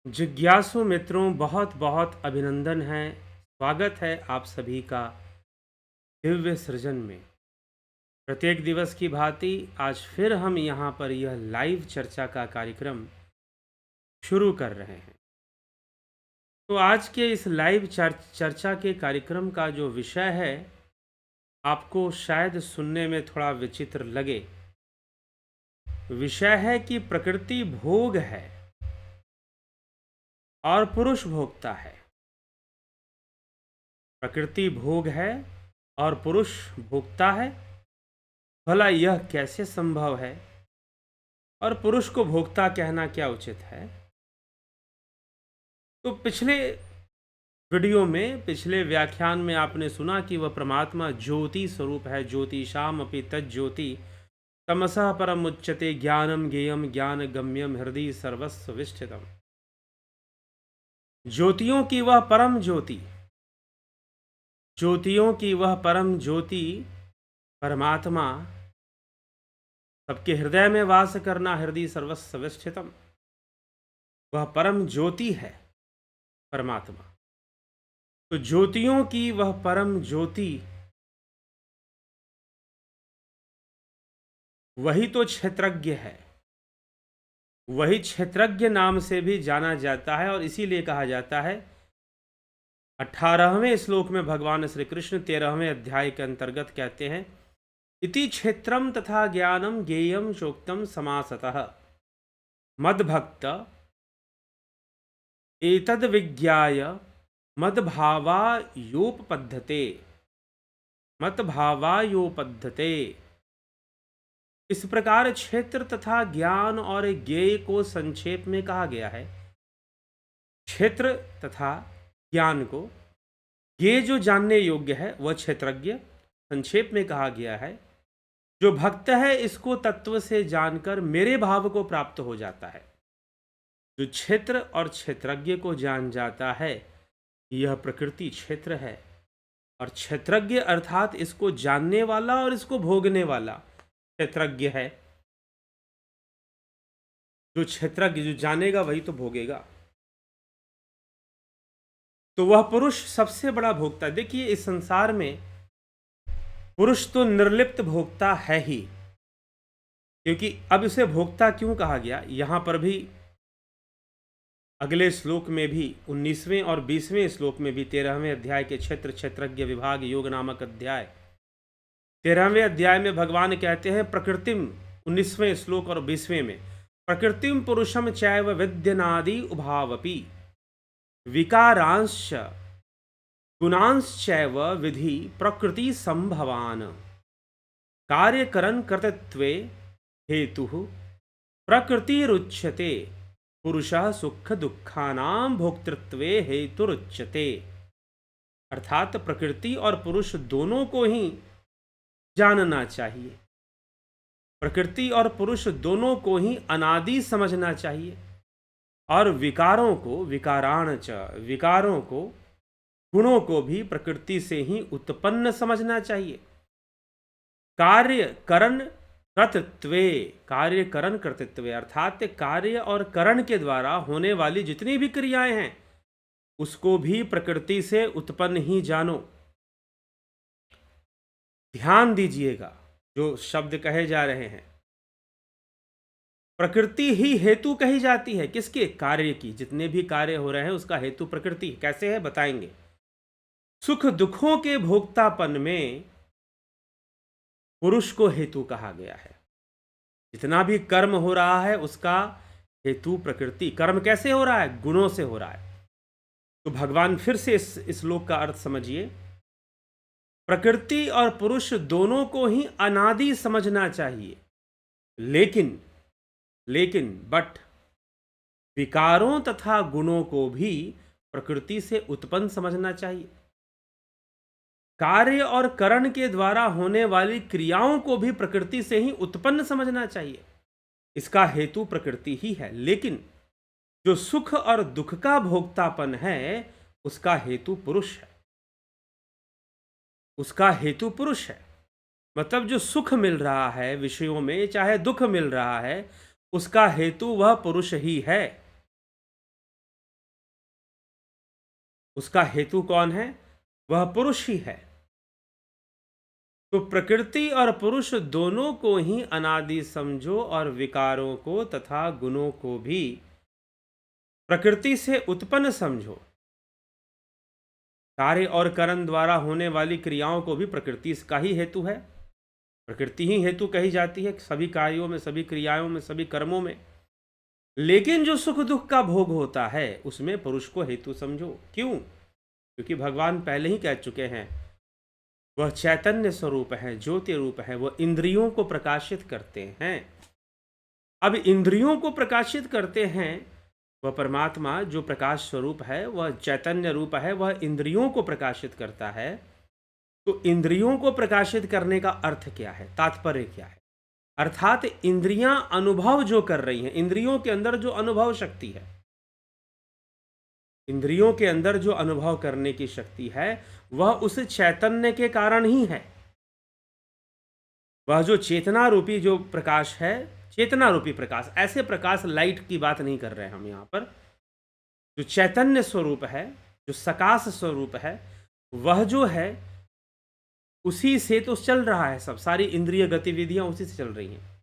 जिज्ञासु मित्रों, बहुत बहुत अभिनंदन है। स्वागत है आप सभी का दिव्य सृजन में। प्रत्येक दिवस की भांति आज फिर हम यहाँ पर यह लाइव चर्चा का कार्यक्रम शुरू कर रहे हैं। तो आज के इस लाइव चर्चा के कार्यक्रम का जो विषय है, आपको शायद सुनने में थोड़ा विचित्र लगे। विषय है कि प्रकृति भोग है और पुरुष भोगता है। प्रकृति भोग है और पुरुष भोगता है। भला यह कैसे संभव है और पुरुष को भोक्ता कहना क्या उचित है? तो पिछले वीडियो में, पिछले व्याख्यान में आपने सुना कि वह परमात्मा ज्योति स्वरूप है। ज्योतिषाम अपि तज्ज्योति तमसः परम उच्यते ज्ञानम ज्ञेयम ज्ञान गम्यम हृदय सर्वस्व विष्ठितम। ज्योतियों की वह परम ज्योति, ज्योतियों की वह परम ज्योति परमात्मा, सबके हृदय में वास करना, हृदय सर्वस्व विष्ठितम, वह परम ज्योति है परमात्मा। तो ज्योतियों की वह परम ज्योति, वही तो क्षेत्रज्ञ है। वही क्षेत्रज्ञ नाम से भी जाना जाता है और इसीलिए कहा जाता है 18वें श्लोक में भगवान श्री कृष्ण 13वें अध्याय के अंतर्गत कहते हैं, इति क्षेत्रम तथा ज्ञानम ज्ञेयम चोक्तम समासतः मद्भक्त एतद विज्ञाय मद्भावायोपपद्धते। मतभावायोपद्धते। इस प्रकार क्षेत्र तथा ज्ञान और ज्ञेय को संक्षेप में कहा गया है। क्षेत्र तथा ज्ञान को, ज्ञेय जो जानने योग्य है वह क्षेत्रज्ञ, संक्षेप में कहा गया है। जो भक्त है इसको तत्व से जानकर मेरे भाव को प्राप्त हो जाता है। जो क्षेत्र और क्षेत्रज्ञ को जान जाता है, यह प्रकृति क्षेत्र है और क्षेत्रज्ञ अर्थात इसको जानने वाला और इसको भोगने वाला क्षेत्रज्ञ है। जो क्षेत्रज्ञ, जो जानेगा वही तो भोगेगा। तो वह पुरुष सबसे बड़ा भोक्ता। देखिए, इस संसार में पुरुष तो निर्लिप्त भोक्ता है ही, क्योंकि अब इसे भोक्ता क्यों कहा गया, यहां पर भी अगले श्लोक में भी 19वें और 20वें श्लोक में भी 13वें अध्याय के क्षेत्र क्षेत्रज्ञ विभाग योग नामक अध्याय 13वें अध्याय में भगवान कहते हैं प्रकृतिम, 19वें श्लोक और 20वें में, प्रकृतिम पुरुषम चैव विद्यनादि उभावपि विकारांश गुणांश्चैव विधि प्रकृति संभवान कार्यकरण कर्तृत्वे हेतु प्रकृतिरुच्यते पुरुषः सुख दुखानां भोक्तृत्वे हेतुरुच्यते। अर्थात प्रकृति और पुरुष दोनों को ही जानना चाहिए। प्रकृति और पुरुष दोनों को ही अनादि समझना चाहिए और विकारों को, विकारों को, गुणों को भी प्रकृति से ही उत्पन्न समझना चाहिए। कार्यकरण कर्तृत्वे, कार्यकरण कर्तृत्वे अर्थात कार्य और करण के द्वारा होने वाली जितनी भी क्रियाएं हैं उसको भी प्रकृति से उत्पन्न ही जानो। ध्यान दीजिएगा जो शब्द कहे जा रहे हैं। प्रकृति ही हेतु कही जाती है, किसके? कार्य की। जितने भी कार्य हो रहे हैं उसका हेतु प्रकृति। कैसे है बताएंगे। सुख दुखों के भोक्तापन में पुरुष को हेतु कहा गया है। जितना भी कर्म हो रहा है उसका हेतु प्रकृति। कर्म कैसे हो रहा है? गुणों से हो रहा है। तो भगवान फिर से इस श्लोक का अर्थ समझिए। प्रकृति और पुरुष दोनों को ही अनादि समझना चाहिए, लेकिन बट विकारों तथा गुणों को भी प्रकृति से उत्पन्न समझना चाहिए। कार्य और करण के द्वारा होने वाली क्रियाओं को भी प्रकृति से ही उत्पन्न समझना चाहिए। इसका हेतु प्रकृति ही है। लेकिन जो सुख और दुख का भोक्तापन है उसका हेतु पुरुष है। उसका हेतु पुरुष है। मतलब जो सुख मिल रहा है विषयों में, चाहे दुख मिल रहा है, उसका हेतु वह पुरुष ही है। उसका हेतु कौन है? वह पुरुष ही है। तो प्रकृति और पुरुष दोनों को ही अनादि समझो और विकारों को तथा गुणों को भी प्रकृति से उत्पन्न समझो। कार्य और कर्म द्वारा होने वाली क्रियाओं को भी प्रकृति का ही हेतु है। प्रकृति ही हेतु कही जाती है सभी कार्यों में, सभी क्रियाओं में, सभी कर्मों में। लेकिन जो सुख दुख का भोग होता है उसमें पुरुष को हेतु समझो। क्यों? क्योंकि भगवान पहले ही कह चुके हैं वह चैतन्य स्वरूप है, ज्योति रूप है, वह इंद्रियों को प्रकाशित करते हैं। अब इंद्रियों को प्रकाशित करते हैं वह परमात्मा जो प्रकाश स्वरूप है, वह चैतन्य रूप है, वह इंद्रियों को प्रकाशित करता है। तो इंद्रियों को प्रकाशित करने का अर्थ क्या है, तात्पर्य क्या है? अर्थात इंद्रियां अनुभव जो कर रही हैं, इंद्रियों के अंदर जो अनुभव शक्ति है, इंद्रियों के अंदर जो अनुभव करने की शक्ति है वह उस चैतन्य के कारण ही है। वह जो चेतना रूपी जो प्रकाश है, चेतना रूपी प्रकाश, ऐसे प्रकाश लाइट की बात नहीं कर रहे हैं हम यहाँ पर। जो चैतन्य स्वरूप है, जो सकाश स्वरूप है, वह जो है उसी से तो चल रहा है सब, सारी इंद्रिय गतिविधियां उसी से चल रही हैं।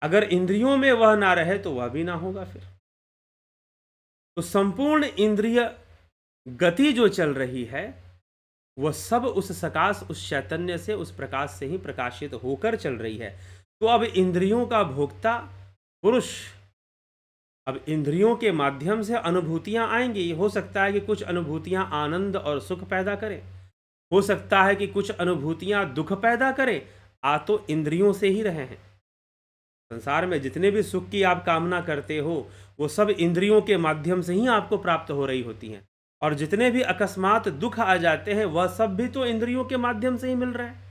अगर इंद्रियों में वह ना रहे तो वह भी ना होगा फिर। तो संपूर्ण इंद्रिय गति जो चल रही है वह सब उस सकाश, उस चैतन्य से, उस प्रकाश से ही प्रकाशित होकर चल रही है। तो अब इंद्रियों का भोक्ता पुरुष, अब इंद्रियों के माध्यम से अनुभूतियां आएंगी। हो सकता है कि कुछ अनुभूतियां आनंद और सुख पैदा करें, हो सकता है कि कुछ अनुभूतियां दुख पैदा करें। आ तो इंद्रियों से ही रहे हैं। संसार में जितने भी सुख की आप कामना करते हो वो सब इंद्रियों के माध्यम से ही आपको प्राप्त हो रही होती हैं। और जितने भी अकस्मात दुख आ जाते हैं वह सब भी तो इंद्रियों के माध्यम से ही मिल रहे हैं।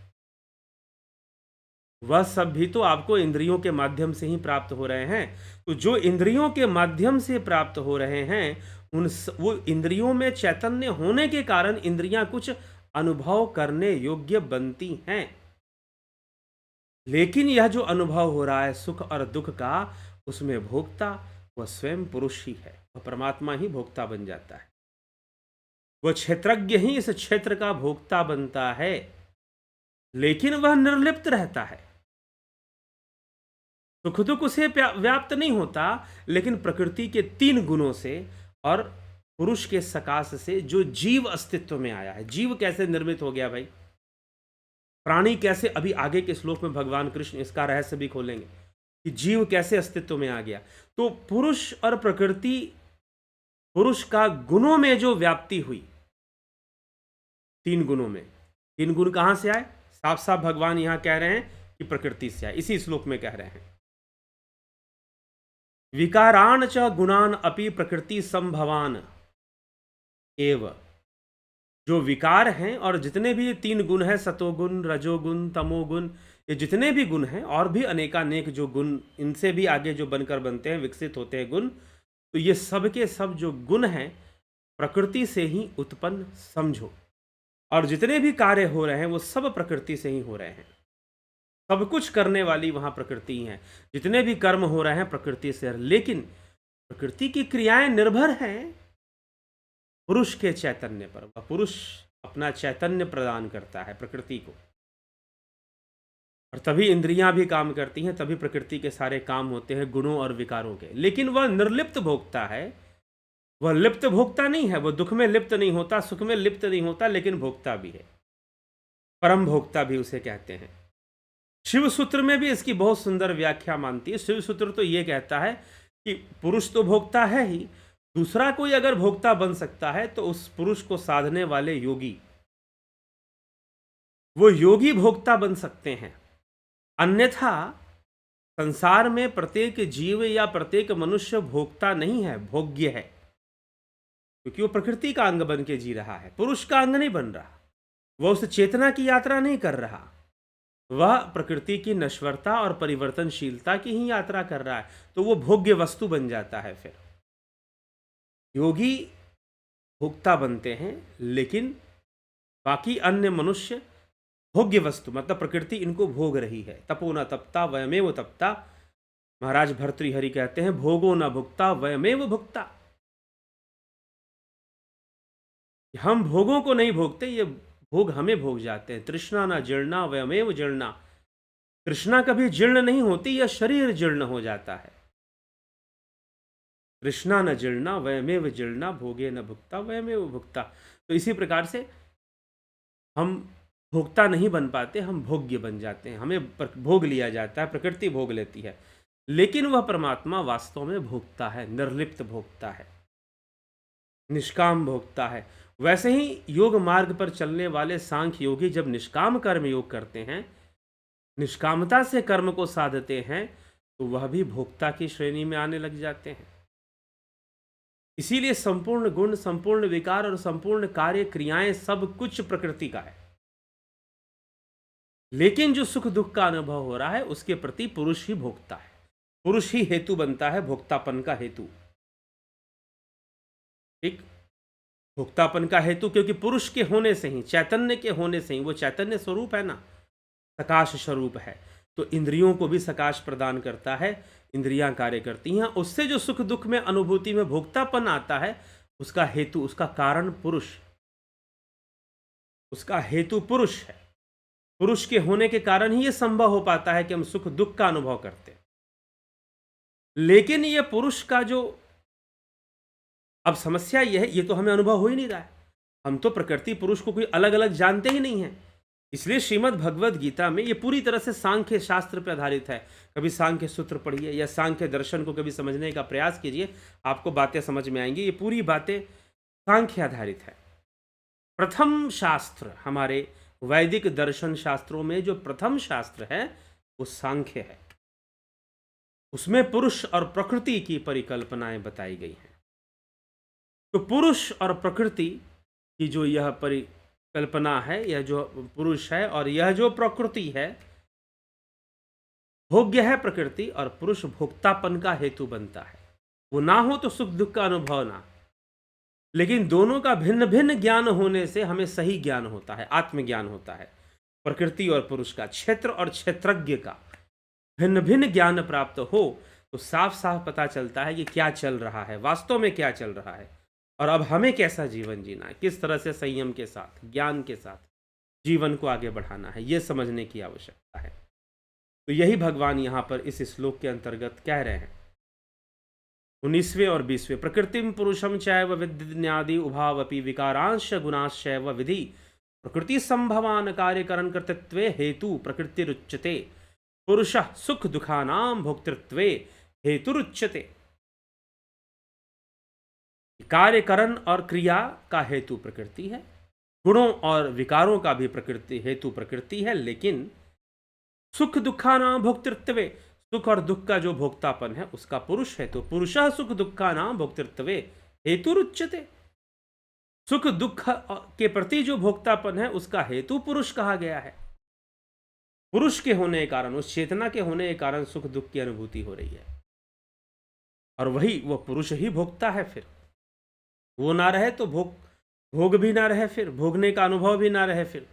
वह सब भी तो आपको इंद्रियों के माध्यम से ही प्राप्त हो रहे हैं। तो जो इंद्रियों के माध्यम से प्राप्त हो रहे हैं वो इंद्रियों में चैतन्य होने के कारण इंद्रियां कुछ अनुभव करने योग्य बनती हैं। लेकिन यह जो अनुभव हो रहा है सुख और दुख का, उसमें भोक्ता वह स्वयं पुरुष ही है। वह परमात्मा ही भोक्ता बन जाता है। वह क्षेत्रज्ञ ही इस क्षेत्र का भोक्ता बनता है, लेकिन वह निर्लिप्त रहता है। सुख दुख उसे व्याप्त नहीं होता, लेकिन प्रकृति के 3 गुणों से और पुरुष के सकाश से जो जीव अस्तित्व में आया है। जीव कैसे निर्मित हो गया भाई? प्राणी कैसे? अभी आगे के श्लोक में भगवान कृष्ण इसका रहस्य भी खोलेंगे कि जीव कैसे अस्तित्व में आ गया। तो पुरुष और प्रकृति, पुरुष का गुणों में जो व्याप्ति हुई, 3 गुणों में। 3 गुण कहां से आए? साफ साफ भगवान यहां कह रहे हैं कि प्रकृति से आए। इसी श्लोक में कह रहे हैं विकारान च गुणान अपि प्रकृति संभवान एव। जो विकार हैं और जितने भी 3 गुण हैं, सतोगुण, रजोगुण, तमोगुण, ये जितने भी गुण हैं और भी अनेकानेक जो गुण इनसे भी आगे जो बनकर बनते हैं, विकसित होते हैं गुण, तो ये सब के सब जो गुण हैं प्रकृति से ही उत्पन्न समझो। और जितने भी कार्य हो रहे हैं वो सब प्रकृति से ही हो रहे हैं। सब कुछ करने वाली वहां प्रकृति है। जितने भी कर्म हो रहे हैं प्रकृति से। लेकिन प्रकृति की क्रियाएं निर्भर हैं पुरुष के चैतन्य पर। वह पुरुष अपना चैतन्य प्रदान करता है प्रकृति को, और तभी इंद्रियां भी काम करती हैं, तभी प्रकृति के सारे काम होते हैं गुणों और विकारों के। लेकिन वह निर्लिप्त भोक्ता है, वह लिप्त भोक्ता नहीं है। वह दुख में लिप्त नहीं होता, सुख में लिप्त नहीं होता, लेकिन भोक्ता भी है। परम भोक्ता भी उसे कहते हैं। शिव सूत्र में भी इसकी बहुत सुंदर व्याख्या मानती है। शिव सूत्र तो ये कहता है कि पुरुष तो भोक्ता है ही, दूसरा कोई अगर भोक्ता बन सकता है तो उस पुरुष को साधने वाले योगी, वो योगी भोक्ता बन सकते हैं। अन्यथा संसार में प्रत्येक जीव या प्रत्येक मनुष्य भोक्ता नहीं है, भोग्य है। क्योंकि वो प्रकृति का अंग बन के जी रहा है, पुरुष का अंग नहीं बन रहा। वह उस चेतना की यात्रा नहीं कर रहा, वह प्रकृति की नश्वरता और परिवर्तनशीलता की ही यात्रा कर रहा है। तो वो भोग्य वस्तु बन जाता है। फिर योगी भोक्ता बनते हैं, लेकिन बाकी अन्य मनुष्य भोग्य वस्तु, मतलब प्रकृति इनको भोग रही है। तपो न तपता वयमेव तपता, महाराज भर्तृहरि कहते हैं भोगो न भुक्ता वयमेव भुक्ता। हम भोगों को नहीं भोगते, ये भोग हमें भोग जाते हैं। तृष्णा न जीर्णा वयमेव जीर्णा, तृष्णा कभी जीर्ण नहीं होती, यह शरीर जीर्ण हो जाता है। तृष्णा न जीर्णा वयमेव जीर्णा, भोगे न भुक्ता वयमेव भुक्ता। तो इसी प्रकार से हम भोक्ता नहीं बन पाते, हम भोग्य बन जाते हैं। हमें भोग लिया जाता है, प्रकृति भोग लेती है, लेकिन वह परमात्मा वास्तव में भोगता है, निर्लिप्त भोगता है, निष्काम भोगता है। वैसे ही योग मार्ग पर चलने वाले सांख्य योगी जब निष्काम कर्म योग करते हैं, निष्कामता से कर्म को साधते हैं, तो वह भी भोक्ता की श्रेणी में आने लग जाते हैं। इसीलिए संपूर्ण गुण, संपूर्ण विकार और संपूर्ण कार्य क्रियाएं सब कुछ प्रकृति का है। लेकिन जो सुख दुख का अनुभव हो रहा है उसके प्रति पुरुष ही भोगता है, पुरुष ही हेतु बनता है, भोक्तापन का हेतु। ठीक, भोक्तापन का हेतु, क्योंकि पुरुष के होने से ही, चैतन्य के होने से ही, वो चैतन्य स्वरूप है ना, सकाश स्वरूप है, तो इंद्रियों को भी सकाश प्रदान करता है, इंद्रियां कार्य करती हैं। उससे जो सुख दुख में अनुभूति में भोक्तापन आता है, उसका हेतु, उसका कारण पुरुष, उसका हेतु पुरुष है। पुरुष के होने के कारण ही यह संभव हो पाता है कि हम सुख दुख का अनुभव करते हैं। लेकिन यह पुरुष का जो, अब समस्या यह है, ये तो हमें अनुभव हो ही नहीं रहा है। हम तो प्रकृति पुरुष को कोई अलग अलग जानते ही नहीं है। इसलिए श्रीमद् भगवद गीता में ये पूरी तरह से सांख्य शास्त्र पर आधारित है। कभी सांख्य सूत्र पढ़िए या सांख्य दर्शन को कभी समझने का प्रयास कीजिए, आपको बातें समझ में आएंगी। ये पूरी बातें सांख्य आधारित है। प्रथम शास्त्र, हमारे वैदिक दर्शन शास्त्रों में जो प्रथम शास्त्र है वो सांख्य है। उसमें पुरुष और प्रकृति की परिकल्पनाएं बताई गई हैं। तो पुरुष और प्रकृति की जो यह परिकल्पना है, यह जो पुरुष है और यह जो प्रकृति है, भोग्य है प्रकृति, और पुरुष भोक्तापन का हेतु बनता है। वो ना हो तो सुख दुख का अनुभव ना, लेकिन दोनों का भिन्न भिन्न ज्ञान होने से हमें सही ज्ञान होता है, आत्मज्ञान होता है। प्रकृति और पुरुष का, क्षेत्र और क्षेत्रज्ञ का भिन्न भिन्न ज्ञान प्राप्त हो तो साफ साफ पता चलता है कि क्या चल रहा है, वास्तव में क्या चल रहा है, और अब हमें कैसा जीवन जीना है, किस तरह से संयम के साथ, ज्ञान के साथ जीवन को आगे बढ़ाना है, यह समझने की आवश्यकता है। तो यही भगवान यहाँ पर इस श्लोक के अंतर्गत कह रहे हैं। 19वें और 20वें, प्रकृतिम पुरुषम चैव विद्यादि उभावपि विकारांश गुणाश्चैव विधि प्रकृति संभवान कार्यकरण कर्तृत्वे हेतु प्रकृतिरुच्यते पुरुष सुख दुखानाम भोक्तृत्वे हेतुरुच्यते। कार्यकरण और क्रिया का हेतु प्रकृति है, गुणों और विकारों का भी प्रकृति हेतु प्रकृति है, लेकिन सुख दुखानाम भोक्तृत्वे, सुख और दुख का जो भोक्तापन है उसका पुरुष है। तो पुरुषः सुख दुखानाम भोक्तृत्वे हेतुरुच्यते, सुख दुख के प्रति जो भोक्तापन है उसका हेतु पुरुष कहा गया है। पुरुष के होने के कारण, उस चेतना के होने के कारण सुख दुख की अनुभूति हो रही है, और वही वो पुरुष ही भोगता है। फिर वो ना रहे तो भोग भी ना रहे, फिर भोगने का अनुभव भी ना रहे। फिर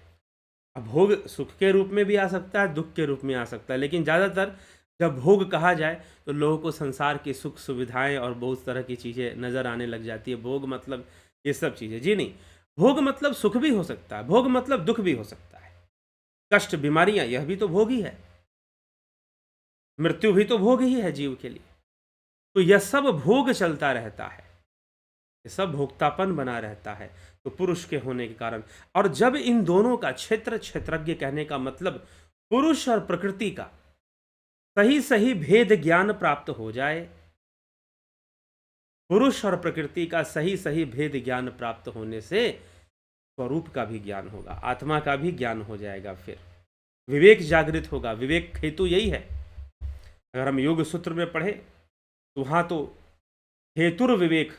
अब भोग सुख के रूप में भी आ सकता है, दुख के रूप में आ सकता है, लेकिन ज़्यादातर जब भोग कहा जाए तो लोगों को संसार की सुख सुविधाएं और बहुत तरह की चीज़ें नज़र आने लग जाती है। भोग मतलब ये सब चीज़ें, जी नहीं, भोग मतलब सुख भी हो सकता है, भोग मतलब दुख भी हो सकता है, कष्ट बीमारियां, यह भी तो भोग ही है, मृत्यु भी तो भोग ही है जीव के लिए। तो यह सब भोग चलता रहता है, ये सब भोक्तापन बना रहता है, तो पुरुष के होने के कारण। और जब इन दोनों का, क्षेत्र क्षेत्रज्ञ कहने का मतलब पुरुष और प्रकृति का सही सही भेद ज्ञान प्राप्त हो जाए, पुरुष और प्रकृति का सही सही भेद ज्ञान प्राप्त होने से स्वरूप का भी ज्ञान होगा, आत्मा का भी ज्ञान हो जाएगा, फिर विवेक जागृत होगा। विवेक हेतु यही है। अगर हम योग सूत्र में पढ़े तो वहां तो हेतुर विवेक,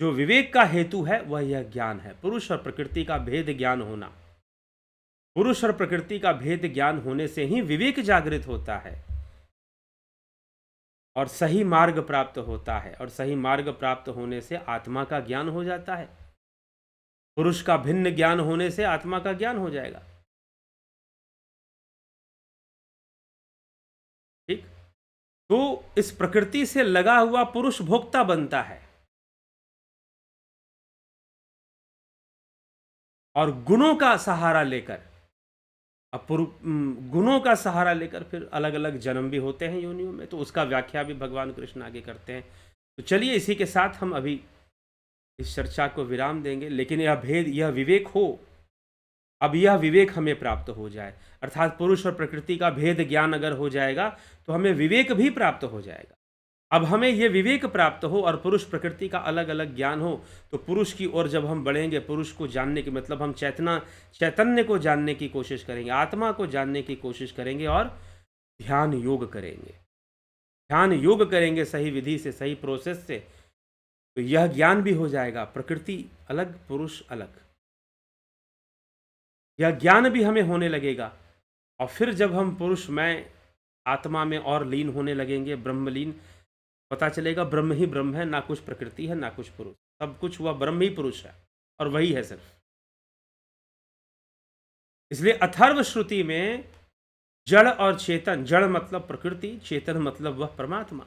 जो विवेक का हेतु है वह यह ज्ञान है, पुरुष और प्रकृति का भेद ज्ञान होना। पुरुष और प्रकृति का भेद ज्ञान होने से ही विवेक जागृत होता है और सही मार्ग प्राप्त होता है, और सही मार्ग प्राप्त होने से आत्मा का ज्ञान हो जाता है। पुरुष का भिन्न ज्ञान होने से आत्मा का ज्ञान हो जाएगा। ठीक, तो इस प्रकृति से लगा हुआ पुरुष भोक्ता बनता है, और गुणों का सहारा लेकर, गुणों का सहारा लेकर फिर अलग अलग जन्म भी होते हैं योनियों में, तो उसका व्याख्या भी भगवान कृष्ण आगे करते हैं। तो चलिए इसी के साथ हम अभी इस चर्चा को विराम देंगे, लेकिन यह भेद, यह विवेक हो, अब यह विवेक हमें प्राप्त हो जाए, अर्थात पुरुष और प्रकृति का भेद ज्ञान अगर हो जाएगा तो हमें विवेक भी प्राप्त हो जाएगा। अब हमें यह विवेक प्राप्त हो और पुरुष प्रकृति का अलग अलग ज्ञान हो, तो पुरुष की ओर जब हम बढ़ेंगे, पुरुष को जानने के मतलब हम चैतन्य को जानने की कोशिश करेंगे, आत्मा को जानने की कोशिश करेंगे और ध्यान योग करेंगे। ध्यान योग करेंगे सही विधि से, सही प्रोसेस से, तो यह ज्ञान भी हो जाएगा, प्रकृति अलग पुरुष अलग, यह ज्ञान भी हमें होने लगेगा। और फिर जब हम पुरुष में आत्मा में और लीन होने लगेंगे, ब्रह्मलीन, पता चलेगा ब्रह्म ही ब्रह्म है, ना कुछ प्रकृति है ना कुछ पुरुष, सब कुछ हुआ ब्रह्म ही पुरुष है और वही है सिर्फ। इसलिए अथर्व श्रुति में जड़ और चेतन, जड़ मतलब प्रकृति, चेतन मतलब वह परमात्मा,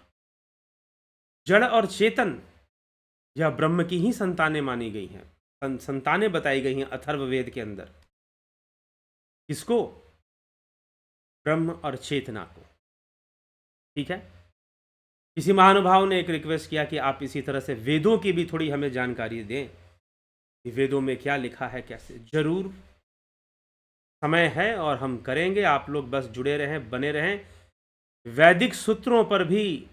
जड़ और चेतन यह ब्रह्म की ही संतानें मानी गई हैं, संतानें बताई गई हैं अथर्व वेद के अंदर। किसको? ब्रह्म और चेतना को। ठीक है। किसी महानुभाव ने एक रिक्वेस्ट किया कि आप इसी तरह से वेदों की भी थोड़ी हमें जानकारी दें कि वेदों में क्या लिखा है, कैसे। जरूर समय है और हम करेंगे, आप लोग बस जुड़े रहें, बने रहें। वैदिक सूत्रों पर भी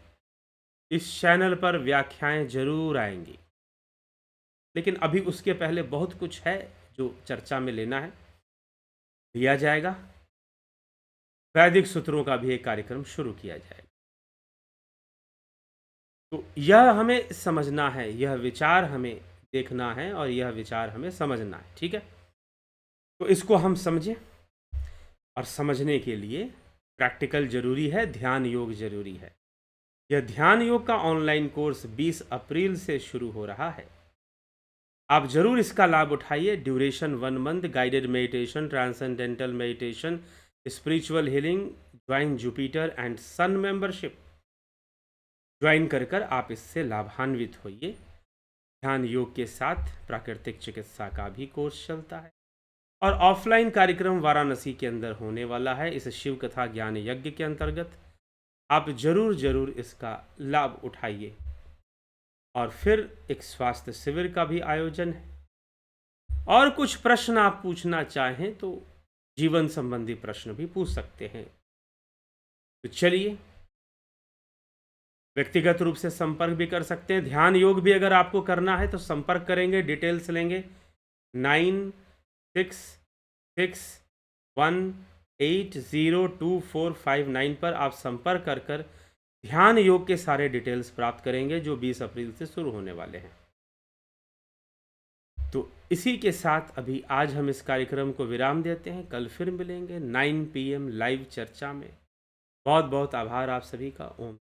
इस चैनल पर व्याख्याएं जरूर आएंगी, लेकिन अभी उसके पहले बहुत कुछ है जो चर्चा में लेना है, लिया जाएगा। वैदिक सूत्रों का भी एक कार्यक्रम शुरू किया जाएगा। तो यह हमें समझना है, यह विचार हमें देखना है और यह विचार हमें समझना है। ठीक है। तो इसको हम समझें, और समझने के लिए प्रैक्टिकल जरूरी है, ध्यान योग जरूरी है। यह ध्यान योग का ऑनलाइन कोर्स 20 अप्रैल से शुरू हो रहा है। आप जरूर इसका लाभ उठाइए। Duration 1 month, guided meditation, transcendental meditation, spiritual healing, join Jupiter and sun membership join कर आप इससे लाभान्वित होइए। ध्यान योग के साथ प्राकृतिक चिकित्सा का भी कोर्स चलता है, और ऑफलाइन कार्यक्रम वाराणसी के अंदर होने वाला है इस शिव कथा ज्ञान यज्ञ के अंतर्गत। आप जरूर इसका लाभ उठाइए। और फिर एक स्वास्थ्य शिविर का भी आयोजन है, और कुछ प्रश्न आप पूछना चाहें तो जीवन संबंधी प्रश्न भी पूछ सकते हैं। तो चलिए, व्यक्तिगत रूप से संपर्क भी कर सकते हैं। ध्यान योग भी अगर आपको करना है तो संपर्क करेंगे, डिटेल्स लेंगे। 9661802459 पर आप संपर्क कर ध्यान योग के सारे डिटेल्स प्राप्त करेंगे, जो 20 अप्रैल से शुरू होने वाले हैं। तो इसी के साथ अभी आज हम इस कार्यक्रम को विराम देते हैं। कल फिर मिलेंगे 9 PM लाइव चर्चा में। बहुत बहुत आभार आप सभी का। ओम।